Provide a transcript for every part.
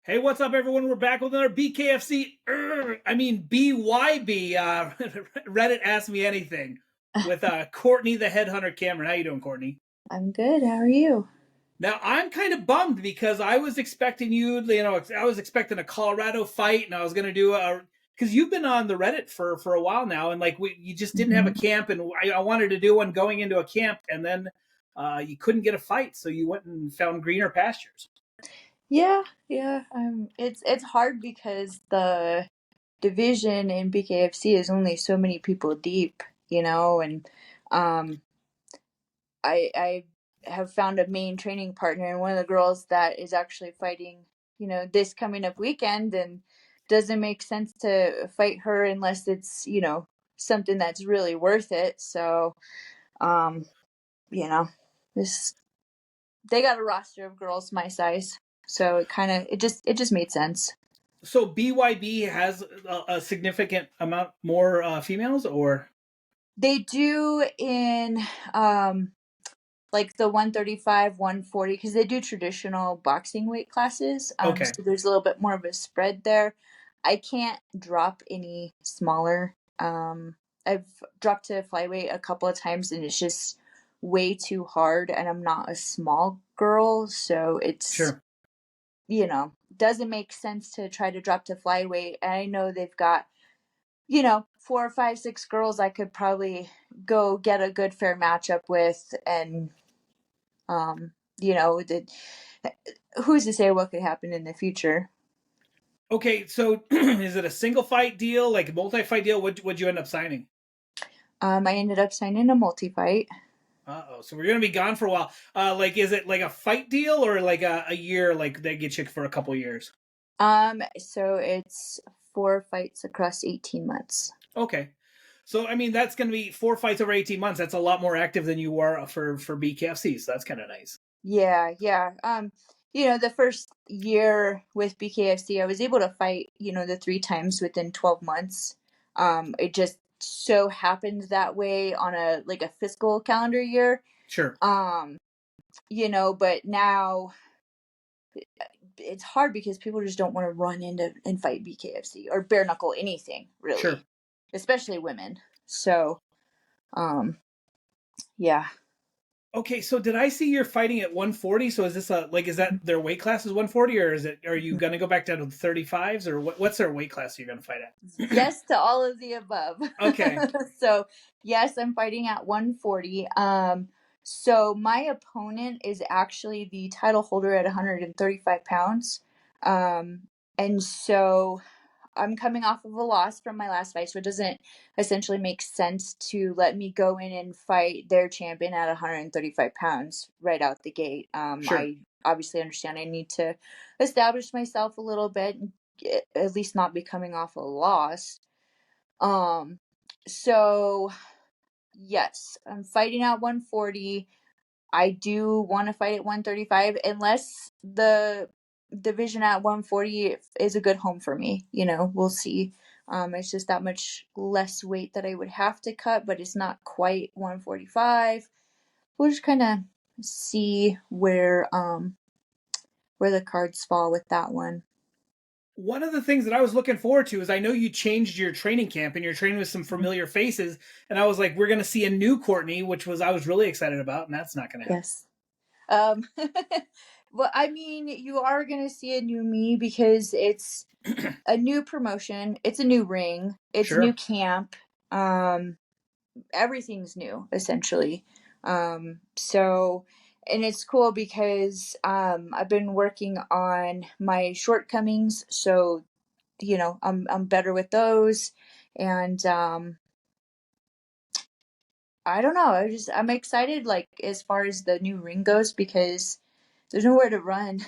Hey, what's up, everyone? We're back with another BKFC. BYB. Reddit Ask Me Anything with Khortni, the headhunter. Cameron, how you doing, Khortni? I'm good. How are you? Now I'm kind of bummed because I was expecting I was expecting a Colorado fight, and I was gonna do a because you've been on the Reddit for a while now, and you just didn't have a Mhm. camp, and I wanted to do one going into a camp, and then you couldn't get a fight, so you went and found greener pastures. Yeah, yeah. It's hard because the division in BKFC is only so many people deep, and um, I have found a main training partner, and one of the girls that is actually fighting, this coming up weekend, and doesn't make sense to fight her unless it's, something that's really worth it. So, um, you know, this they got a roster of girls my size, so it just made sense. So BYB has a significant amount more females, or They do in um like the 135, 140, because they do traditional boxing weight classes. okay, So there's a little bit more of a spread there. I can't drop any smaller. I've dropped to flyweight a couple of times, and it's just way too hard, and I'm not a small girl, so it's sure. doesn't make sense to try to drop to flyweight. And I know they've got, four or five, six girls I could probably go get a good fair matchup with. And, um, you know, the, who's to say what could happen in the future? Okay, so is it a single fight deal, like a multi fight deal? Would you end up signing? I ended up signing a multi fight. So we're gonna be gone for a while. Is it like a fight deal or like a year? Like they get you for a couple years? So it's four fights across 18 months. Okay, so I mean that's gonna be 4 fights over 18 months. That's a lot more active than you were for BKFC. So that's kind of nice. Yeah, yeah. The first year with BKFC, I was able to fight, the three times within 12 months. It just so happened that way on a like a fiscal calendar year. Sure, Um, but now it's hard because people just don't want to run into and fight BKFC or bare knuckle anything, sure. really, especially women. So, um, yeah. Okay, so did I see you're fighting at 140? So is this is that their weight class is 140, or are you gonna go back down to the 35s, or what's their weight class you're gonna fight at? Yes to all of the above. Okay, So, yes, I'm fighting at 140. So my opponent is actually the title holder at 135 pounds. Um, and so I'm coming off of a loss from my last fight, so it doesn't essentially make sense to let me go in and fight their champion at 135 pounds right out the gate. sure. I obviously understand I need to establish myself a little bit, and at least not be coming off a loss. Um, so yes, I'm fighting at 140. I do want to fight at 135 unless the division at 140 is a good home for me. We'll see. It's just that much less weight that I would have to cut, but it's not quite 145. We'll just kind of see where the cards fall with that one. One of the things that I was looking forward to is I know you changed your training camp and you're training with some familiar faces, and I was like, we're gonna see a new Khortni, I was really excited about, and that's not gonna happen. Yes. Um, well, I mean, you are going to see a new me because it's a new promotion, it's a new ring, it's a new Sure. camp. Um, Everything's new essentially. So and it's cool because I've been working on my shortcomings, so I'm better with those. And I don't know, I'm excited, like, as far as the new ring goes, because there's nowhere to run.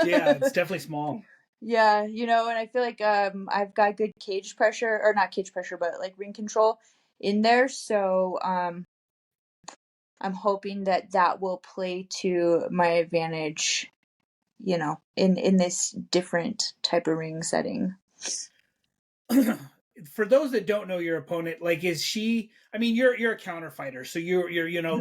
Yeah, it's definitely small. Yeah, and I feel like I've got good cage pressure, or not cage pressure, but like ring control in there. So I'm hoping that that will play to my advantage, in this different type of ring setting. for those that don't know your opponent, like, is she? I mean, you're a counter fighter, so you're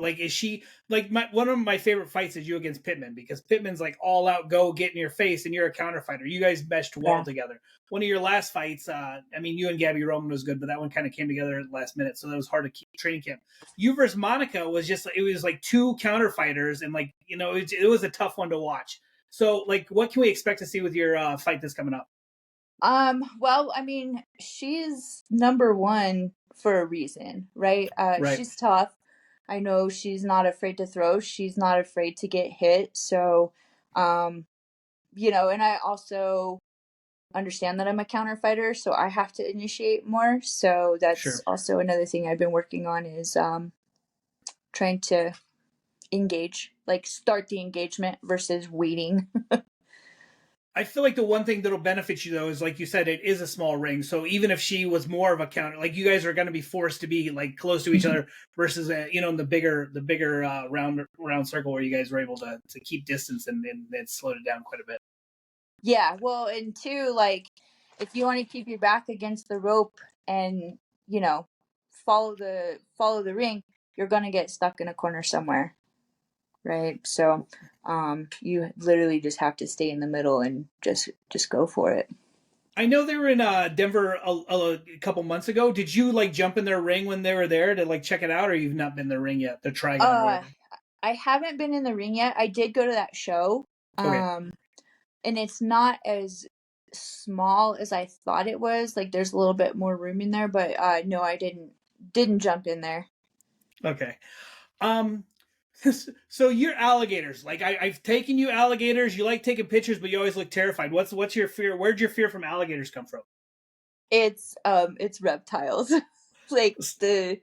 like, is she like one of my favorite fights is you against Pittman because Pittman's like all out, go get in your face, and you're a counter fighter. You guys meshed well Yeah. together. One of your last fights, I mean, you and Gabby Roman was good, but that one kind of came together at the last minute, so that was hard to keep training camp. You versus Monica was just it was like two counter fighters, and like it was a tough one to watch. So like, what can we expect to see with your fight that's coming up? Well, I mean, she's number one for a reason, right? Right. She's tough. I know she's not afraid to throw. She's not afraid to get hit. So, um, and I also understand that I'm a counter fighter, so I have to initiate more. So that's Sure. also another thing I've been working on is trying to engage, like start the engagement versus waiting. I feel like the one thing that'll benefit you though is like you said, it is a small ring. So even if she was more of a counter, like you guys are going to be forced to be like close to each other versus in the bigger round circle where you guys were able to keep distance and it slowed it down quite a bit. Yeah, well, and two, like if you want to keep your back against the rope and you know follow the ring, you're gonna get stuck in a corner somewhere, right? So, you literally just have to stay in the middle and just go for it. I know they were in Denver a couple months ago. Did you like jump in their ring when they were there to like check it out, or you've not been in the ring yet? The Trigon or Uh, whatever. I haven't been in the ring yet. I did go to that show, Okay. and it's not as small as I thought it was. Like there's a little bit more room in there, but no, I didn't jump in there. Okay. Um, so you're alligators. Like I've taken you alligators. You like taking pictures, but you always look terrified. What's your fear? Where'd your fear from alligators come from? It's reptiles. Like the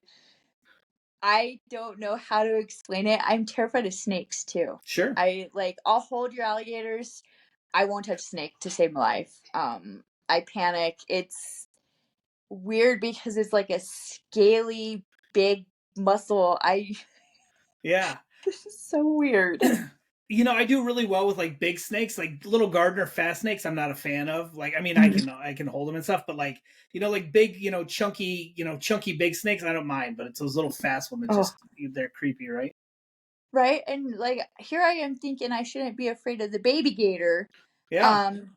I don't know how to explain it. I'm terrified of snakes too. Sure. I'll hold your alligators. I won't touch snake to save my life. I panic. It's weird because it's like a scaly big muscle. I Yeah. This is so weird. I do really well with like big snakes, like little gardener fast snakes. I'm not a fan of. Like, I mean, I Mhm. can I can hold them and stuff, but like like big, chunky big snakes. I don't mind, but it's those little fast ones that Oh, just they're creepy, right? right. And like here I am thinking I shouldn't be afraid of the baby gator. Yeah. Um,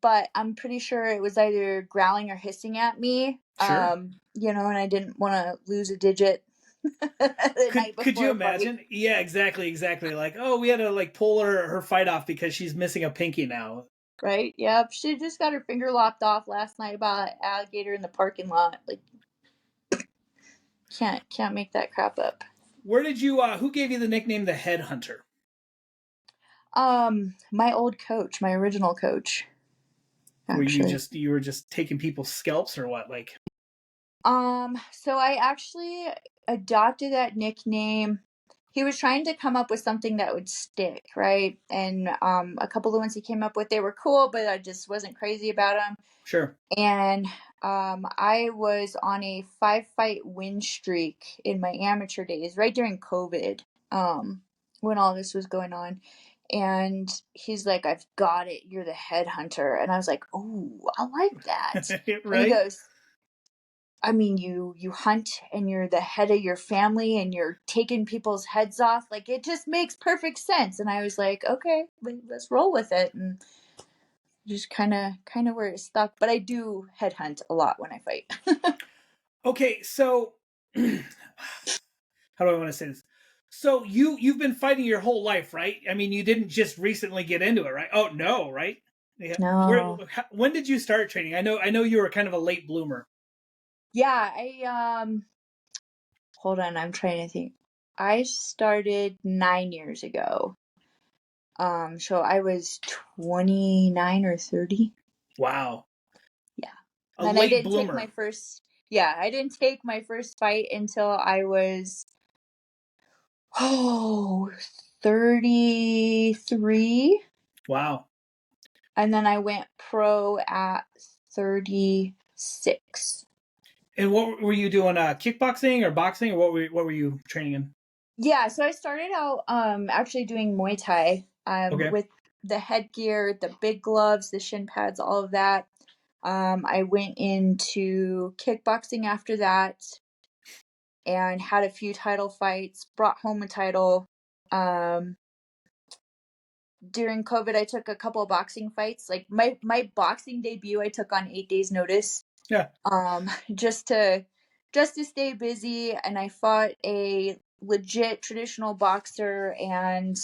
but I'm pretty sure it was either growling or hissing at me. Sure. And I didn't want to lose a digit the night Could you before a fight, imagine? Yeah, exactly. Like, oh, we had to like pull her fight off because she's missing a pinky now. right? Yep. She just got her finger lopped off last night by an alligator in the parking lot. Like, can't make that crap up. Where did you? Who gave you the nickname the Headhunter? My old coach, my original coach, Were you actually. just you were just taking people's scalps or what? Like, So I actually adopted that nickname. He was trying to come up with something that would stick, right? And a couple of the ones he came up with, they were cool, but I just wasn't crazy about them. sure, And I was on a 5-fight win streak in my amateur days, right during COVID, when all this was going on. And he's like, "I've got it. You're the headhunter." And I was like, "Oh, I like that." And he right? goes, "I mean, you hunt and you're the head of your family and you're taking people's heads off. Like it just makes perfect sense." And I was like, "Okay, let's roll with it." And just kind of where it stuck. But I do headhunt a lot when I fight. Okay, so how do I want to say this? So you've been fighting your whole life, right? I mean, you didn't just recently get into it, right? Oh no, right? Yeah. No. When did you start training? I know you were kind of a late bloomer. Yeah, I hold on, I'm trying to think. I started 9 years ago. So I was 29 or 30. Wow, Yeah. a And I late didn't take my bloomer. first yeah, I didn't take my first fight until I was oh 33. Wow. And then I went pro at 36. And what were you doing? Kickboxing or boxing, or what were you training in? Yeah, so I started out actually doing Muay Thai Okay, with the headgear, the big gloves, the shin pads, all of that. I went into kickboxing after that and had a few title fights, brought home a title. Um, During COVID, I took a couple of boxing fights. Like my boxing debut, I took on 8 days' notice, Yeah. um, just to just to stay busy. And I fought a legit traditional boxer and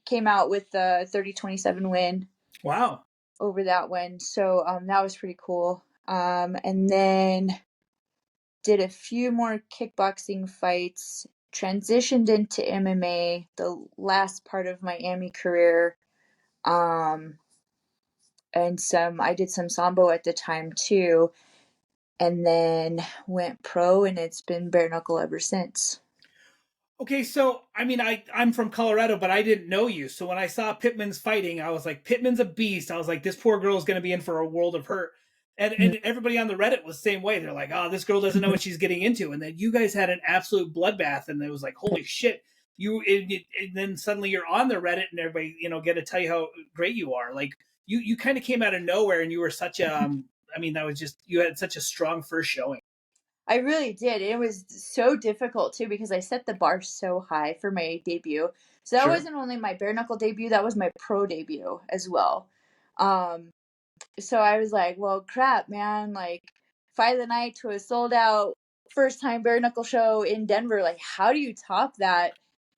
came out with a 30-27 win Wow. over that one. So that was pretty cool. And then did a few more kickboxing fights, transitioned into MMA the last part of my AMI career. Um, and I did some sambo at the time too, and then went pro, and it's been bare knuckle ever since. Okay, so I mean, I'm from Colorado, but I didn't know you. So when I saw Pittman's fighting, I was like, Pittman's a beast. I was like, this poor girl is going to be in for a world of hurt. And everybody on the Reddit was the same way. They're like, oh, this girl doesn't know what she's getting into. And then you guys had an absolute bloodbath, and it was like, holy shit. And then suddenly you're on the Reddit, and everybody get to tell you how great you are. Like you kind of came out of nowhere, and you were such a I mean, that was just you had such a strong first showing. I really did. It was so difficult too because I set the bar so high for my debut. So that Sure. wasn't only my bare knuckle debut, that was my pro debut as well. Um, so I was like, well, crap, man. Like, fight of the night to a sold out first time bare knuckle show in Denver. Like, how do you top that?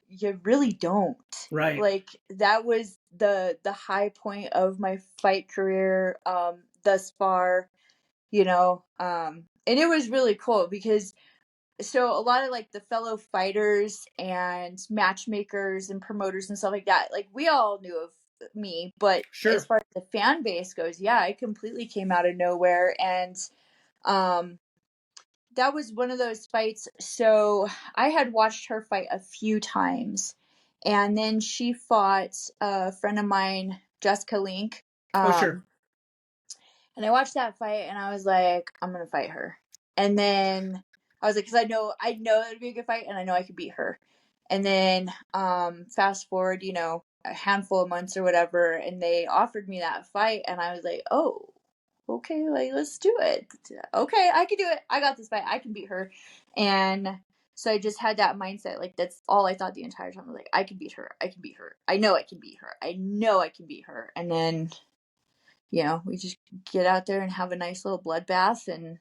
You really don't. Right. Like, that was the high point of my fight career thus far, and it was really cool because so a lot of like the fellow fighters and matchmakers and promoters and stuff like that, like we all knew of me, but as Sure. far as the fan base goes, yeah, I completely came out of nowhere. And um that was one of those fights. So I had watched her fight a few times, and then she fought a friend of mine, Jessica Link. Oh, sure. And I watched that fight, and I was like, I'm gonna fight her. And then I was like, because I know it'd be a good fight, and I know I could beat her. And then fast forward, a handful of months or whatever, and they offered me that fight, and I was like, oh, okay, like let's do it. Okay, I can do it. I got this fight. I can beat her. And so I just had that mindset. Like that's all I thought the entire time. I was like, I can beat her. I can beat her. I know I can beat her. I know I can beat her. And then we just get out there and have a nice little bloodbath, and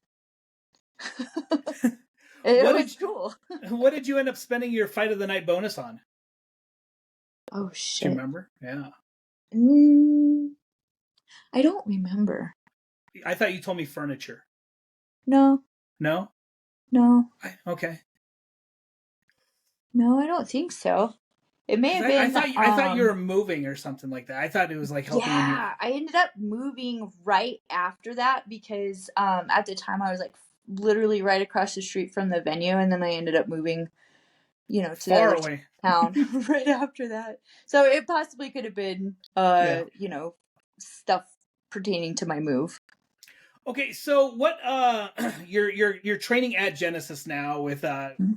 it What was did cool. what did you end up spending your fight of the night bonus on? Oh Do you shit. remember? Yeah. Mm, I don't remember. I thought you told me furniture. No, No? no, Okay. no, I don't think so. It may Because have I been, thought I thought you were moving or something like that. I thought it was like helping when you. yeah, I ended up moving right after that because at the time I was like literally right across the street from the venue, and then I ended up moving, to the Far other away. town right after that. So it possibly could have been, Yeah. stuff pertaining to my move. Okay, so what you're training at Genesis now with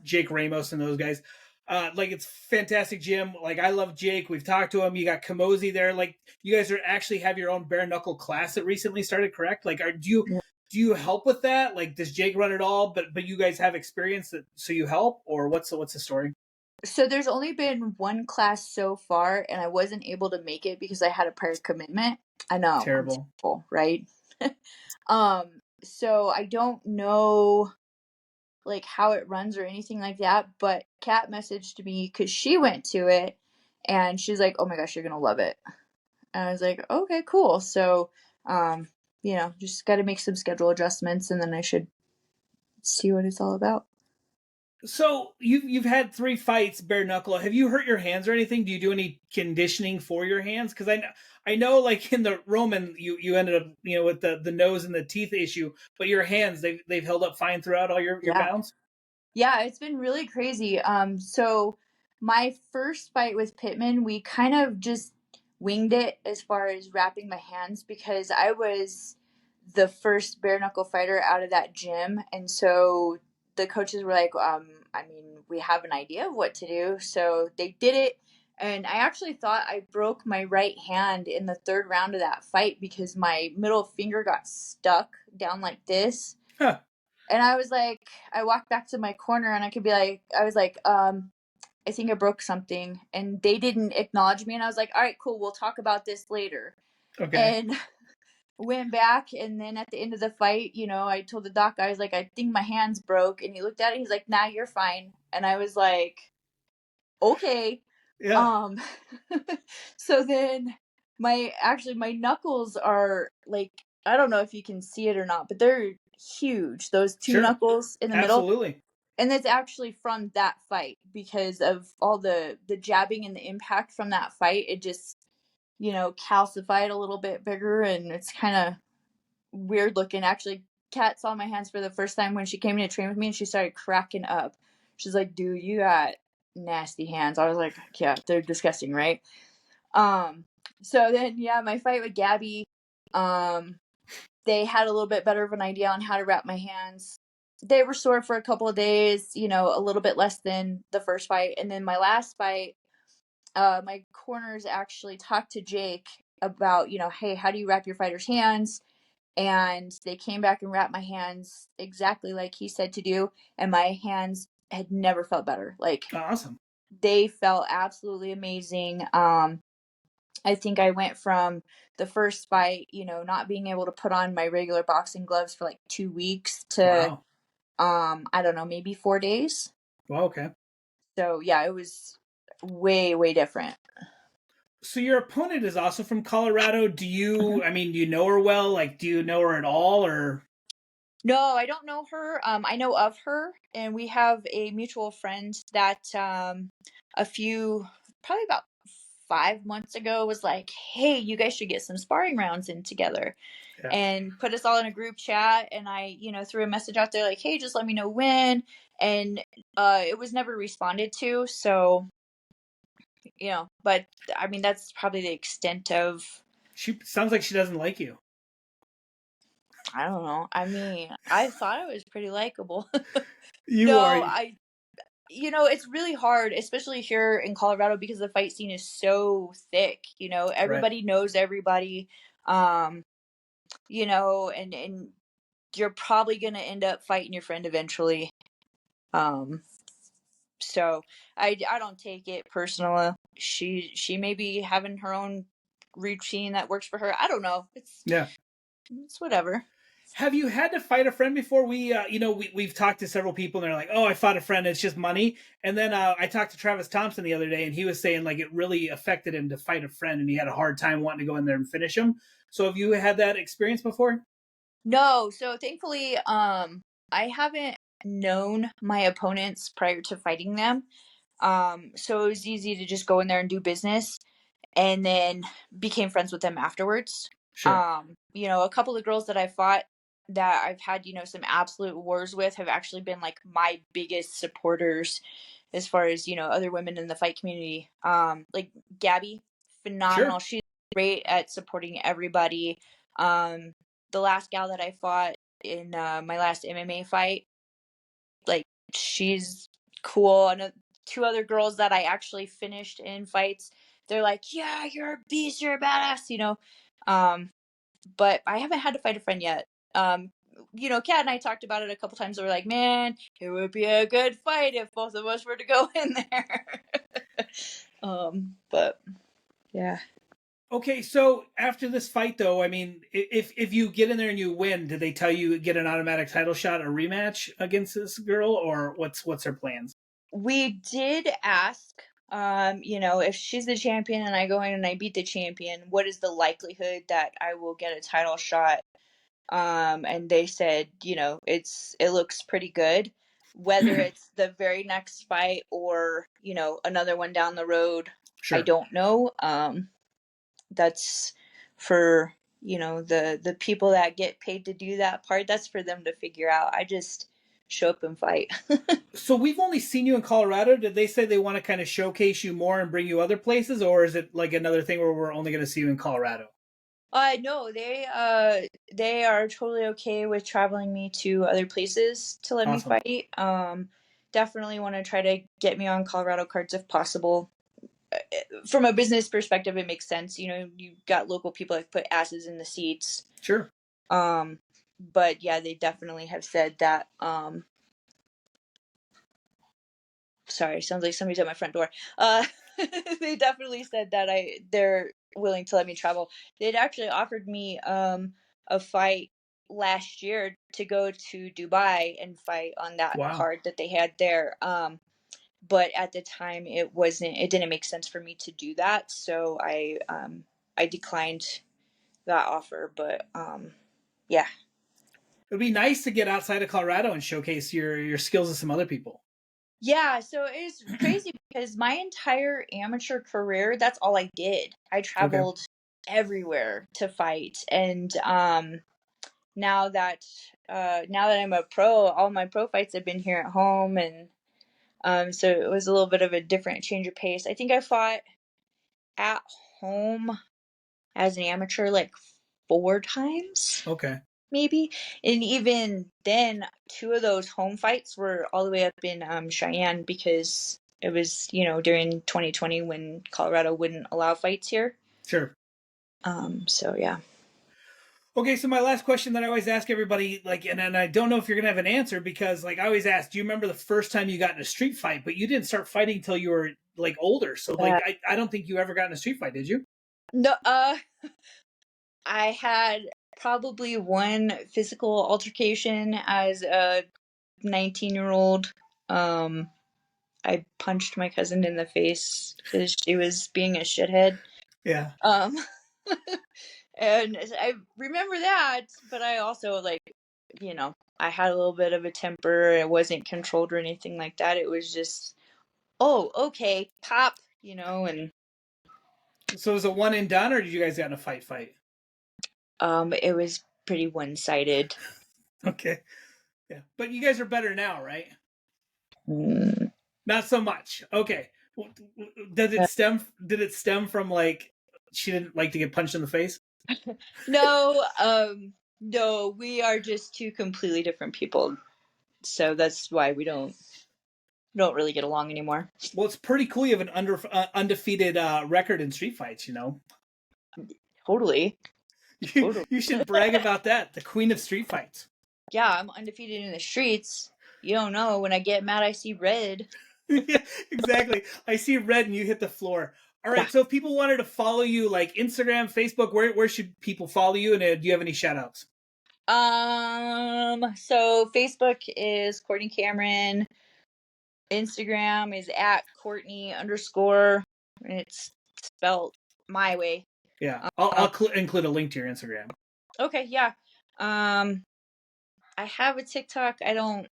Jake Ramos and those guys. Like it's fantastic gym. Like I love Jake. We've talked to him. You got Kamosi there. Like you guys are actually have your own bare knuckle class that recently started, correct? Like Yeah. do you help with that? Like does Jake run it all but you guys have experience that so you help, or what's the story? So there's only been one class so far, and I wasn't able to make it because I had a prior commitment. I know, I'm Terrible. terrible, right? So I don't know like how it runs or anything like that, but Kat messaged me because she went to it, and she's like, "Oh my gosh, you're gonna love it." And I was like, "Okay, cool." So, um, just got to make some schedule adjustments, and then I should see what it's all about. So you've had 3 fights bare knuckle. Have you hurt your hands or anything? Do you do any conditioning for your hands? Because I know like in the Roman you ended up with the nose and the teeth issue, but your hands they've held up fine throughout all your Yeah. bounds. Yeah, it's been really crazy. So my first fight with Pittman, we kind of just winged it as far as wrapping my hands because I was the first bare knuckle fighter out of that gym, and so the coaches were like, I mean, we have an idea of what to do, so they did it. And I actually thought I broke my right hand in the third round of that fight because my middle finger got stuck down like this. Huh. And I was like, I walked back to my corner and I was like, I think I broke something. And they didn't acknowledge me. And I was like, all right, cool. We'll talk about this later. Okay. And went back. And then at the end of the fight, I told the doc, I was like, I think my hand's broke. And he looked at it. He's like, nah, you're fine. And I was like, okay. Yeah. Um, so then my knuckles are like, I don't know if you can see it or not, but they're huge. Those two Sure. knuckles in the middle. Absolutely. And it's actually from that fight because of all the jabbing and the impact from that fight. It just, calcified a little bit bigger, and it's kind of weird looking. Actually, Kat saw my hands for the first time when she came in to train with me, and she started cracking up. She's like, dude, you got nasty hands. I was like, yeah, they're disgusting, right? So then, yeah, my fight with Gabby, they had a little bit better of an idea on how to wrap my hands. They were sore for a couple of days, a little bit less than the first fight. And then my last fight, my corners actually talked to Jake about, hey, how do you wrap your fighter's hands? And they came back and wrapped my hands exactly like he said to do. And my hands had never felt better. Like, Awesome. they felt absolutely amazing. I think I went from the first fight, not being able to put on my regular boxing gloves for like 2 weeks to, Wow. I don't know, maybe 4 days. Well, okay. So yeah, it was way, way different. So your opponent is also from Colorado. Do you know her well? Like, do you know her at all or? No, I don't know her. I know of her, and we have a mutual friend that probably about 5 months ago was like, hey, you guys should get some sparring rounds in together. Yeah. And put us all in a group chat, and I, threw a message out there like, hey, just let me know when. And it was never responded to, so but I mean that's probably the extent of. She sounds like she doesn't like you. I don't know. I mean, I thought I was pretty likable. You are. No, it's really hard, especially here in Colorado, because the fight scene is so thick. Right. Everybody knows everybody. Um, and you're probably gonna end up fighting your friend eventually. Um, so I don't take it personal. She may be having her own routine that works for her. I don't know. Yeah. It's whatever. Have you had to fight a friend before? We've talked to several people and they're like, "Oh, I fought a friend. It's just money." And then I talked to Travis Thompson the other day, and he was saying like it really affected him to fight a friend, and he had a hard time wanting to go in there and finish him. So have you had that experience before? No, so thankfully, I haven't known my opponents prior to fighting them. So it was easy to just go in there and do business, and then became friends with them afterwards. Sure. A couple of girls that I fought that I've had, some absolute wars with have actually been like my biggest supporters as far as, other women in the fight community. Like Gabby, phenomenal. Sure. She's great at supporting everybody. Um, the last gal that I fought in my last MMA fight, like she's cool. And two other girls that I actually finished in fights, they're like, yeah, you're a beast, you're a badass. Um, but I haven't had to fight a friend yet. Kat and I talked about it a couple times. We're like, man, it would be a good fight if both of us were to go in there. But yeah. Okay, so after this fight, though, I mean, if you get in there and you win, do they tell you get an automatic title shot, a rematch against this girl, or what's her plans? We did ask, if she's the champion and I go in and I beat the champion, what is the likelihood that I will get a title shot? And they said, it looks pretty good. Whether it's the very next fight or, another one down the road, I Sure. don't know. That's for, the people that get paid to do that part. That's for them to figure out. I just show up and fight. So we've only seen you in Colorado. Did they say they want to kind of showcase you more and bring you other places, or is it like another thing where we're only going to see you in Colorado? No, they are totally okay with traveling me to other places to let me Awesome. fight. Definitely want to try to get me on Colorado cards if possible. from a business perspective, it makes sense. You got local people that put asses in the seats. Sure. But yeah, they definitely have said that. Sorry, sounds like somebody's at my front door. They definitely said that they're willing to let me travel. They'd actually offered me a fight last year to go to Dubai and fight on that Wow. card that they had there. But at the time it didn't make sense for me to do that, so I declined that offer. But yeah. It'd be nice to get outside of Colorado and showcase your skills to some other people. Yeah, so it's crazy because my entire amateur career, that's all I did. I Okay. traveled everywhere to fight, and now that I'm a pro, all my pro fights have been here at home, and so it was a little bit of a different change of pace. I think I fought at home as an amateur like 4 times, Okay. maybe. And even then, 2 of those home fights were all the way up in Cheyenne, because it was, during 2020 when Colorado wouldn't allow fights here. Sure. So yeah. Okay, so my last question that I always ask everybody, like, and I don't know if you're gonna have an answer, because, like, I always ask, do you remember the first time you got in a street fight? But you didn't start fighting until you were like older, so like, I don't think you ever got in a street fight, did you? No, I had probably one physical altercation as a 19-year-old. I punched my cousin in the face because she was being a shithead. Yeah. And I remember that, but I also, like, I had a little bit of a temper. It wasn't controlled or anything like that. It was just, oh, okay, pop, and So was it one and done, or did you guys get in a fight? it was pretty one-sided. Okay. Yeah, but you guys are better now, right? Mm. Not so much. Okay. Did it stem from, like, she didn't like to get punched in the face? No, we are just two completely different people. So that's why we don't really get along anymore. Well, it's pretty cool. You have an undefeated record in street fights. Totally. You should brag about that. The queen of street fights. Yeah, I'm undefeated in the streets. You don't know. When I get mad, I see red. Yeah, exactly. I see red and you hit the floor. All right. So if people wanted to follow you, like Instagram, Facebook, where should people follow you? And do you have any shout outs? So Facebook is Khortni Kamyron. Instagram is at Khortni_. And it's spelled my way. Yeah. I'll include a link to your Instagram. Okay, yeah. I have a TikTok. I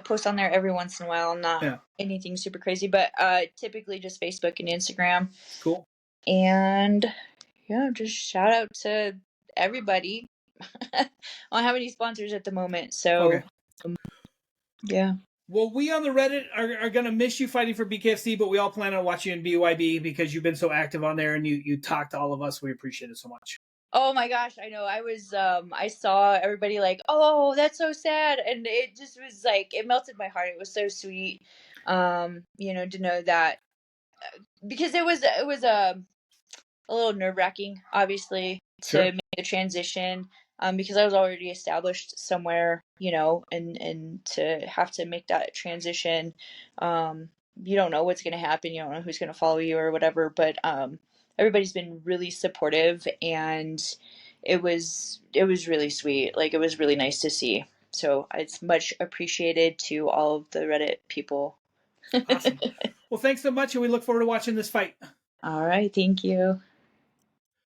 post on there every once in a while. Not anything super crazy, but typically just Facebook and Instagram. Cool. And yeah, just shout out to everybody. I don't have any sponsors at the moment, so yeah. Well, we on the Reddit are going to miss you fighting for BKFC, but we all plan on watching you in BYB because you've been so active on there and you talk to all of us. We appreciate it so much. Oh my gosh, I know. I saw everybody like, oh, that's so sad. And it just was like, it melted my heart. It was so sweet, to know that, because it was a little nerve-wracking, obviously, to make the transition, because I was already established somewhere, and to have to make that transition. You don't know what's going to happen. You don't know who's going to follow you or whatever, but everybody's been really supportive, and it was really sweet. Like, it was really nice to see. So it's much appreciated to all of the Reddit people. Awesome. Well, thanks so much, and we look forward to watching this fight. All right. Thank you.